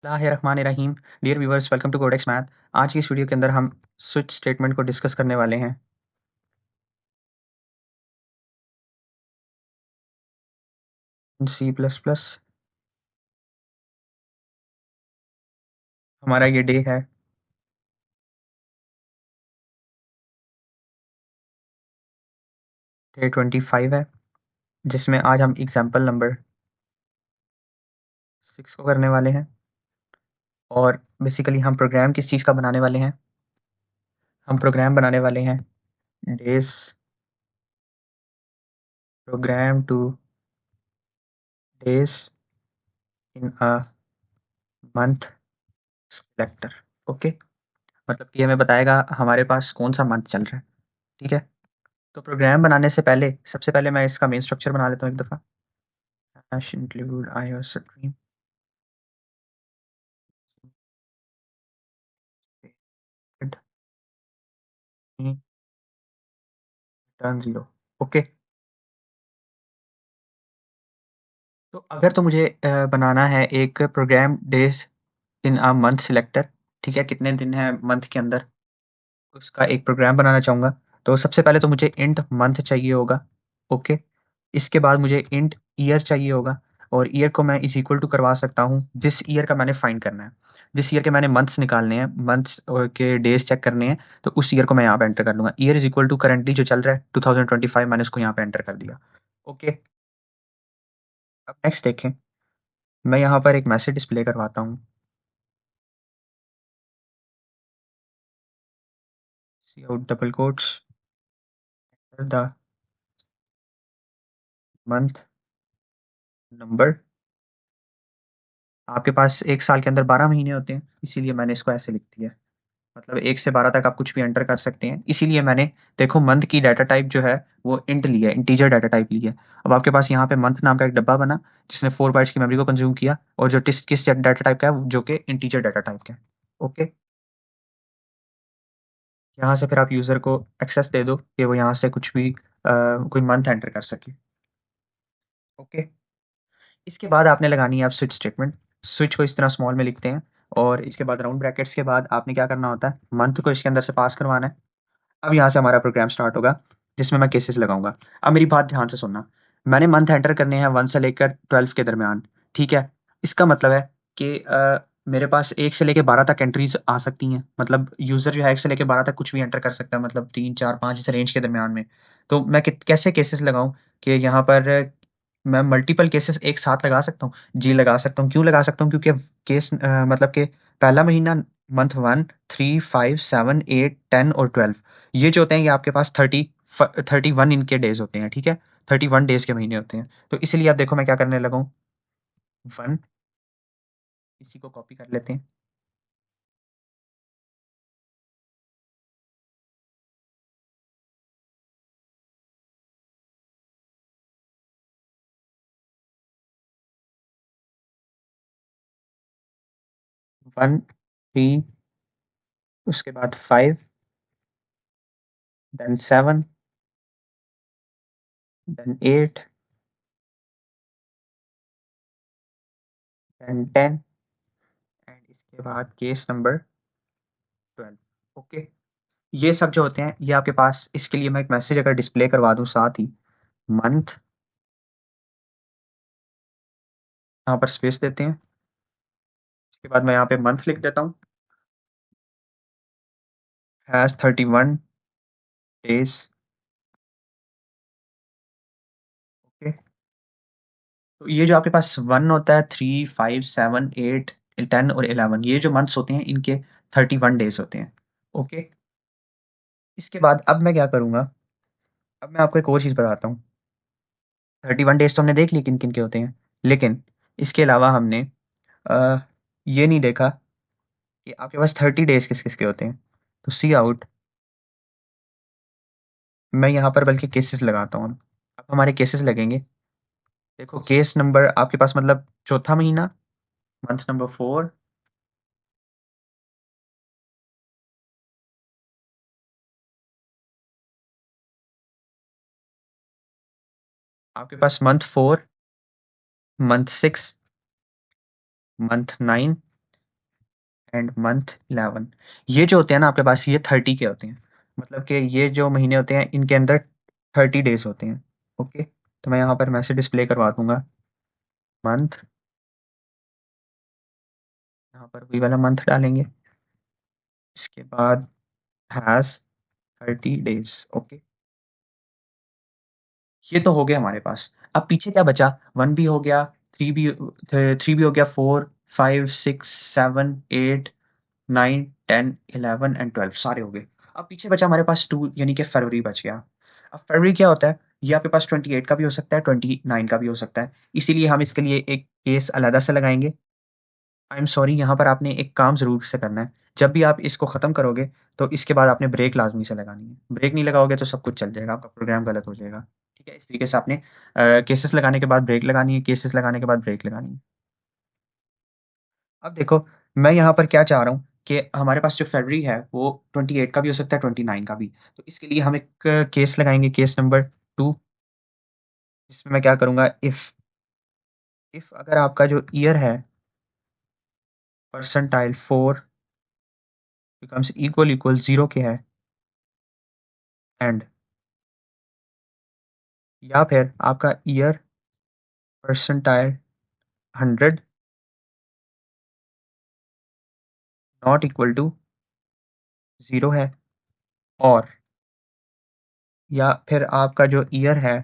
बिस्मिल्लाहिर्रहमानिर्रहीम। Dear viewers, welcome to Codex math. आज की इस वीडियो के अंदर हम स्विच स्टेटमेंट को डिस्कस करने वाले हैं। सी प्लस प्लस हमारा ये डे है। डे 25 है, जिसमें आज हम एग्जाम्पल नंबर 6 को करने वाले हैं। और बेसिकली हम प्रोग्राम किस चीज़ का बनाने वाले हैं? हम प्रोग्राम बनाने वाले हैं days program to days in a month selector. Okay, मतलब कि हमें बताएगा हमारे पास कौन सा मंथ चल रहा है। ठीक है, तो प्रोग्राम बनाने से पहले सबसे पहले मैं इसका मेन स्ट्रक्चर बना लेता हूँ एक दफ़ा। hash include iostream return 0। Okay, तो अगर तो मुझे बनाना है एक program days in a month selector. ठीक है, कितने दिन है मंथ के अंदर, उसका एक प्रोग्राम बनाना चाहूँगा। तो सबसे पहले तो मुझे इंट मंथ चाहिए होगा। ओके, इसके बाद मुझे इंट ईयर चाहिए होगा। और ईयर को मैं इज इक्वल टू करवा सकता हूँ जिस ईयर का मैंने फाइंड करना है। जिस ईयर के मैंने मंथ्स निकालने हैं, मंथ्स के डेज चेक करने हैं, तो उस ईयर को मैं यहाँ पे एंटर कर लूँगा। Year is equal to currently जो चल रहा है 2025, मैंने उसको यहाँ पे एंटर कर दिया। ओके, अब नेक्स्ट देखें, मैं यहाँ पर एक मैसेज डिस्प्ले करवाता हूँ। Cout double quotes the month number. आपके पास एक साल के अंदर 12 महीने होते हैं, इसीलिए मैंने इसको ऐसे लिख दिया है। मतलब 1 से 12 तक आप कुछ भी एंटर कर सकते हैं, इसीलिए मैंने देखो मंथ की डाटा टाइप जो है वो इंट ली है, इंटीजर डाटा टाइप ली है। अब आपके पास यहाँ पे मंथ नाम का एक डब्बा बना जिसने 4 बाइट्स की मेमोरी को कंज्यूम किया, और जो किस डाटा टाइप का है, जो कि इंटीजर डाटा टाइप का है। ओके, यहाँ से फिर आप यूज़र को एक्सेस दे दो कि वो यहाँ से कुछ भी कोई मंथ एंटर कर सके। ओके, इसके बाद आपने लगानी है आप स्विच स्टेटमेंट। स्विच को इस तरह स्मॉल में लिखते हैं, और इसके बाद राउंड ब्रैकेट्स के बाद आपने क्या करना होता है, मंथ को इसके अंदर से पास करवाना है। अब यहाँ से हमारा प्रोग्राम स्टार्ट होगा जिसमें मैं केसेस लगाऊंगा। अब मेरी बात ध्यान से सुनना, मैंने मंथ एंटर करने हैं 1 से लेकर 12 के दरमियान। ठीक है, इसका मतलब है कि मेरे पास 1 से लेकर 12 तक एंट्रीज आ सकती हैं। मतलब यूज़र जो है 1 से लेकर 12 तक कुछ भी एंटर कर सकता है, मतलब 3 4 5 इस रेंज के दरमियान में। तो मैं कैसे केसेस लगाऊं कि यहाँ पर मैं मल्टीपल केसेस एक साथ लगा सकता हूँ? जी लगा सकता हूँ। क्यों लगा सकता हूँ? क्योंकि केस मतलब कि पहला महीना मंथ 1, 3, 5, 7, 8, 10 और 12, ये जो होते हैं ये आपके पास 31 इनके डेज होते हैं। ठीक है, 31 डेज के महीने होते हैं। तो इसलिए आप देखो मैं क्या करने लगा हूँ, 1, इसी को कॉपी कर लेते हैं। 1, 3, उसके बाद 5, देन 7, देन 8, देन 10, एंड इसके बाद केस नंबर 12। ओके, ये सब जो होते हैं ये आपके पास, इसके लिए मैं एक मैसेज अगर डिस्प्ले करवा दूं साथ ही, मंथ, यहाँ पर स्पेस देते हैं। इसके बाद मैं यहाँ पे मंथ लिख देता हूँ, हैज 31 डेज। ओके, तो ये जो आपके पास 1 होता है, 3, 5, 7, 8, 10 और 11, ये जो मंथ्स होते हैं इनके 31 डेज होते हैं। ओके, इसके बाद अब मैं क्या करूँगा, अब मैं आपको एक और चीज़ बताता हूँ। 31 डेज तो हमने देख ली किन किन के होते हैं, लेकिन इसके अलावा हमने अ, ये नहीं देखा कि आपके पास 30 डेज किस किस के होते हैं। तो सी आउट, मैं यहाँ पर बल्कि केसेस लगाता हूँ। अब हमारे केसेस लगेंगे। देखो केस नंबर आपके पास मतलब चौथा महीना, मंथ नंबर 4, आपके पास month 4, month 6, month 9, and month 11। ये जो होते हैं ना आपके पास, ये 30 के होते हैं। मतलब कि ये जो महीने होते हैं इनके अंदर 30 डेज होते हैं। ओके, तो मैं यहाँ पर मैसेज डिस्प्ले करवा दूंगा मंथ, यहाँ पर वही वाला मंथ डालेंगे, इसके बाद हैज़ 30 डेज। ओके, ये तो हो गया हमारे पास। अब पीछे क्या बचा, 1 भी हो गया, 3 भी हो गया, 4, 5, 6, 7, 8, 9, 10, 11 एंड 12 सारे हो गए। अब पीछे बचा हमारे पास 2, यानी कि फरवरी बच गया। अब फरवरी क्या होता है, ये आपके पास 28 का भी हो सकता है, 29 का भी हो सकता है। इसीलिए हम इसके लिए एक केस अलग से लगाएंगे। आई एम सॉरी, यहाँ पर आपने एक काम ज़रूर से करना है। जब भी आप इसको ख़त्म करोगे तो इसके बाद आपने ब्रेक लाजमी से लगानी है। ब्रेक नहीं लगाओगे तो सब कुछ चल जाएगा, आपका प्रोग्राम गलत हो जाएगा। ठीक है, इस तरीके से आपने केसेस लगाने के बाद ब्रेक लगानी है, केसेस लगाने के बाद ब्रेक लगानी है। अब देखो, मैं यहाँ पर क्या चाह रहा हूँ कि हमारे पास जो फरवरी है वो 28 का भी हो सकता है, 29 का भी। तो इसके लिए हम एक केस लगाएंगे, केस नंबर 2, जिसमें मैं क्या करूँगा, इफ अगर आपका जो ईयर है परसेंटाइल 4 बिकम्स इक्वल 0 के है, एंड या फिर आपका year percentile 100 not equal to 0 है, और या फिर आपका जो ईयर है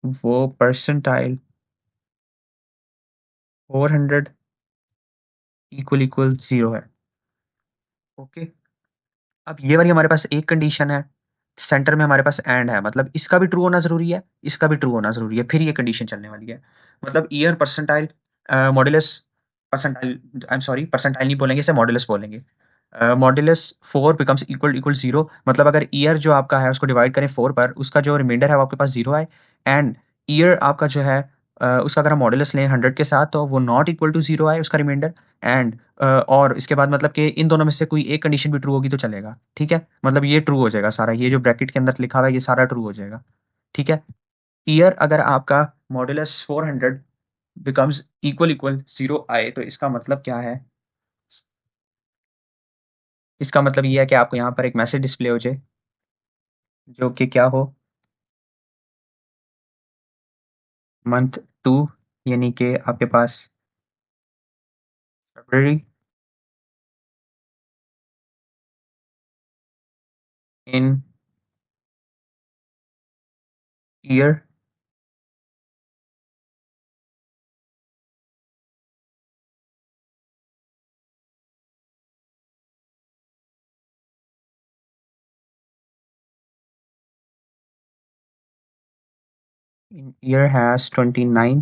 वो परसेंटाइल 400 इक्वल 0 है। ओके, अब ये वाली हमारे पास एक कंडीशन है, सेंटर में हमारे पास एंड है, मतलब इसका भी ट्रू होना ज़रूरी है, इसका भी ट्रू होना ज़रूरी है, फिर ये कंडीशन चलने वाली है। मतलब year percentile modulus percentile, I am sorry, percentile नहीं बोलेंगे, इसे मॉडुलस बोलेंगे। मॉडुलस 4 बिकम्स इक्वल 0, मतलब अगर ईयर जो आपका है उसको डिवाइड करें 4 पर, उसका जो रिमाइंडर है वो आपके पास 0 आए, एंड ईयर आपका जो है उसका अगर हम मॉडुलस लें 100 के साथ तो वो नॉट इक्वल टू 0 आए उसका रिमाइंडर, एंड और इसके बाद मतलब कि इन दोनों में से कोई एक कंडीशन भी ट्रू होगी तो चलेगा। ठीक है, मतलब ये ट्रू हो जाएगा सारा, ये जो ब्रैकेट के अंदर लिखा हुआ है ये सारा ट्रू हो जाएगा। ठीक है, ईयर अगर आपका मॉडुलस 400 बिकम्स इक्वल 0 आए तो इसका मतलब क्या है, इसका मतलब ये है कि आपको यहाँ पर एक मैसेज डिस्प्ले हो जाए जो कि क्या हो, मंथ 2, यानी कि आपके पास February in year in year has 29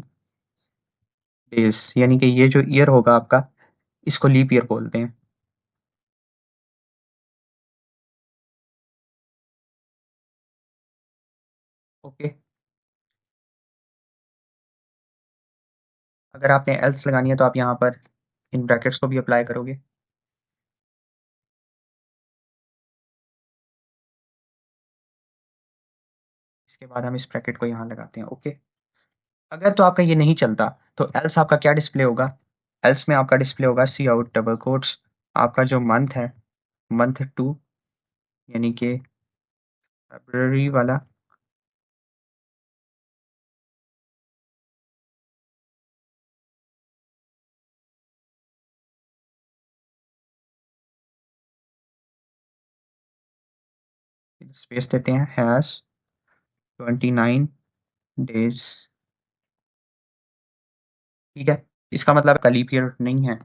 days, यानी कि ये जो ईयर होगा आपका इसको लीप ईयर बोलते हैं। ओके, अगर आपने एल्स लगानी है तो आप यहाँ पर इन ब्रैकेट्स को भी अप्लाई करोगे। इसके बाद हम इस ब्रैकेट को यहाँ लगाते हैं। ओके, अगर तो आपका ये नहीं चलता तो एल्स आपका क्या डिस्प्ले होगा, एल्स में आपका डिस्प्ले होगा सी आउट डबल कोट्स, आपका जो मंथ है मंथ 2, यानी कि फरवरी वाला, स्पेस देते हैं, हैज़ 29 डेज। ठीक है, इसका मतलब का लीप ईयर नहीं है।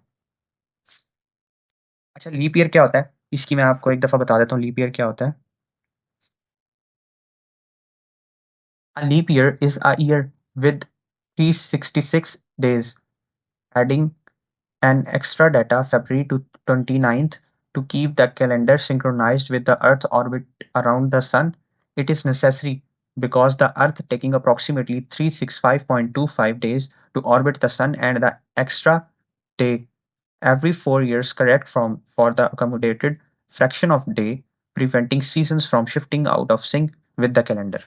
अच्छा, लीप ईयर क्या होता है, इसकी मैं आपको एक दफ़ा बता देता हूँ लीप ईयर क्या होता है। A leap year is a year with 366 days, adding an extra data February to 29th to keep the calendar synchronized with the Earth's orbit around the Sun. It is necessary because the Earth taking approximately 365.25 days to orbit the Sun, and the extra day every 4 years correct from for the accommodated fraction of day, preventing seasons from shifting out of sync with the calendar.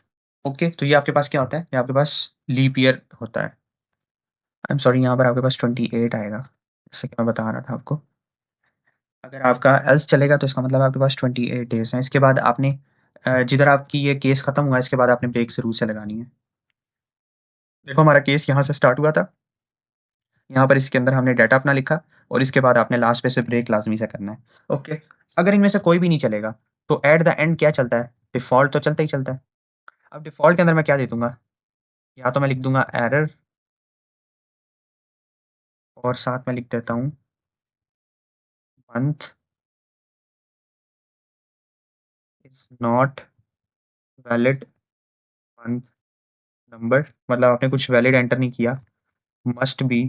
Okay, तो ये आपके पास क्या होता है, ये आपके पास leap year होता है। आई एम सॉरी, यहाँ पर आपके पास 28 आएगा, जैसे कि मैं बता रहा था आपको, अगर आपका एल्स चलेगा तो इसका मतलब आपके पास 28 डेज़ हैं। इसके बाद आपने जिधर आपकी ये केस खत्म हुआ है, इसके बाद आपने ब्रेक ज़रूर से लगानी है। देखो हमारा केस यहाँ से स्टार्ट हुआ था, यहाँ पर इसके अंदर हमने डाटा अपना लिखा और इसके बाद आपने लास्ट पे से ब्रेक लाज़मी से करना है। ओके, अगर इनमें से कोई भी नहीं चलेगा, तो एट द एंड क्या चलता है? डिफ़ॉल्ट तो चलता ही चलता है। अब डिफ़ॉल्ट के अंदर मैं क्या दे दूँगा? या तो मैं लिख दूँगा एरर और साथ में लिख देता हूँ month is not valid month number, मतलब आपने कुछ वैलिड एंटर नहीं किया। मस्ट बी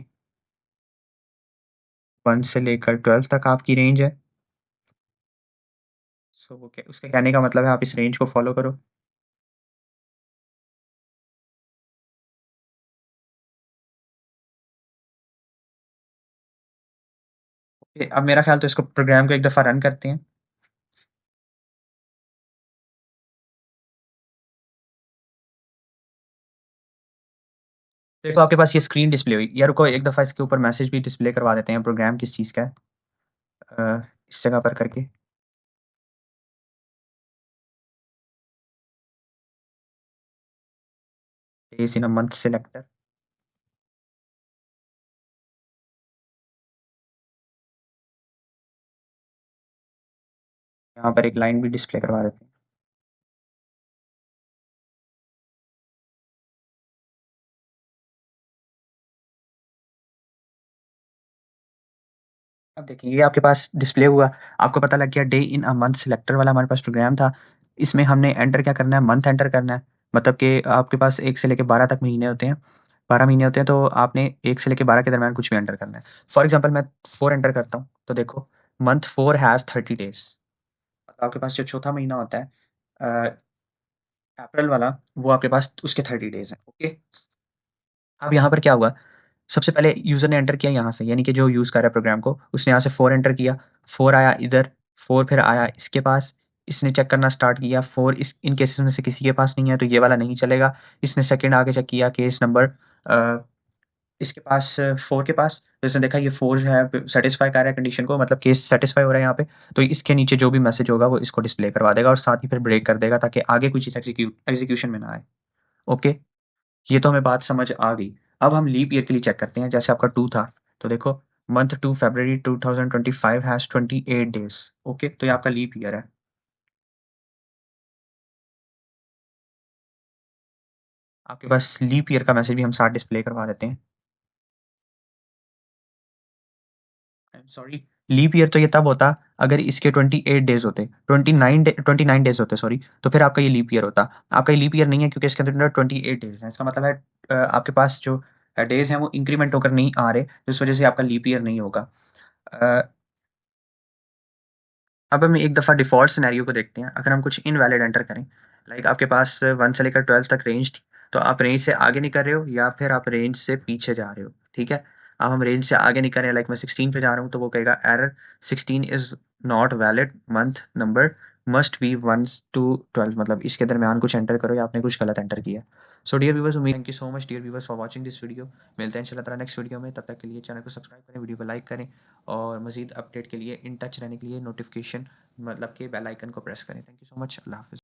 1 से लेकर 12 तक आपकी रेंज है। सो वो उसके कहने का मतलब है आप इस रेंज को फ़ॉलो करो। ओके, अब मेरा ख़्याल तो इसको प्रोग्राम को एक दफ़ा रन करते हैं। देखो आपके पास ये स्क्रीन डिस्प्ले हुई। या रुको एक दफ़ा इसके ऊपर मैसेज भी डिस्प्ले करवा देते हैं, प्रोग्राम किस चीज़ का है। इस जगह पर करके days in a month selector, यहाँ पर एक लाइन भी डिस्प्ले करवा देते हैं। अब देखिए ये आपके पास डिस्प्ले हुआ, आपको पता लग गया day in a month selector वाला हमारे पास प्रोग्राम था। इसमें हमने एंटर क्या करना है? मंथ एंटर करना है। मतलब कि आपके पास 1 से लेके 12 तक महीने होते हैं। 12 महीने होते हैं तो आपने 1 से लेके 12 के दरमियान कुछ भी एंटर करना है। फॉर एग्ज़ाम्पल मैं 4 एंटर करता हूँ, तो देखो मंथ 4 हैज़ 30 डेज़। मतलब आपके पास जो चौथा महीना होता है अ, अप्रैल वाला, वो आपके पास उसके 30 डेज़ हैं, ओके? अब यहाँ पर क्या हुआ, सबसे पहले यूज़र ने एंटर किया यहाँ से, यानी कि जो यूज़ कर रहा है प्रोग्राम को, उसने यहाँ से 4 एंटर किया, 4 आया इधर, 4 फिर आया इसके पास, इसने चेक करना स्टार्ट किया, 4 इस इन केसेज़ में से किसी के पास नहीं है, तो ये वाला नहीं चलेगा। इसने सेकंड आगे चेक किया केस नंबर अ, इसके पास 4 के पास, तो इसने देखा ये 4 जो है सैटिस्फाई कर रहा है कंडीशन को, मतलब केस सैटिस्फाई हो रहा है यहाँ पे, तो इसके नीचे जो भी मैसेज होगा वो इसको डिस्प्ले करवा देगा और साथ ही फिर ब्रेक कर देगा ताकि आगे कोई चीज़ एग्ज़ीक्यूशन में ना आए। ओके? ये तो हमें बात समझ आ गई। अब हम लीप ईयर के लिए चेक करते हैं, जैसे आपका 2 था, तो देखो मंथ 2 फरवरी 2025 हैज़ 28 डेज़, ओके? तो ये आपका लीप ईयर है। आपके पास लीप ईयर का मैसेज भी हम साथ डिस्प्ले करवा देते हैं। I am sorry, leap year तो ये तब होता अगर इसके 28 डेज़ होते, 29 डेज़ होते सॉरी, तो फिर आपका ये लीप ईयर होता। आपका ये लीप ईयर नहीं है क्योंकि इसके अंदर 28 डेज़ हैं। इसका मतलब है आपके पास जो डेज़ हैं वो इंक्रीमेंट होकर नहीं आ रहे, जिस वज़ह से आपका लीप ईयर नहीं होगा। अ अब हम एक दफ़ा डिफ़ॉल्ट सिनेरियो को देखते हैं। अगर हम कुछ इनवैलिड एंटर करें, लाइक आपके पास 1 से लेकर 12 तक रेंज थी, तो आप रेंज से आगे नहीं कर रहे हो या फिर आप रेंज से पीछे जा रहे हो, ठीक है? अब हम रेंज से आगे नहीं कर रहे हैं, लाइक मैं 16 पे जा रहा हूँ, तो वो कहेगा error 16 is not valid month number must be 1 to 12, मतलब इसके दरमियान कुछ एंटर करो या आपने कुछ गलत एंटर किया। सो डियर व्यूअर्स, उम्मीद thank you so much dear viewers for watching this video. मिलते हैं इंशाल्लाह ताला नेक्स्ट वीडियो में, तब तक के लिए चैनल को सब्सक्राइब करें, वीडियो को लाइक करें और मज़ीद अपडेट के लिए इन टच रहने के लिए नोटिफिकेशन मतलब कि बेल आइकन को प्रेस करें। Thank you so much. अल्लाह हाफ़िज़।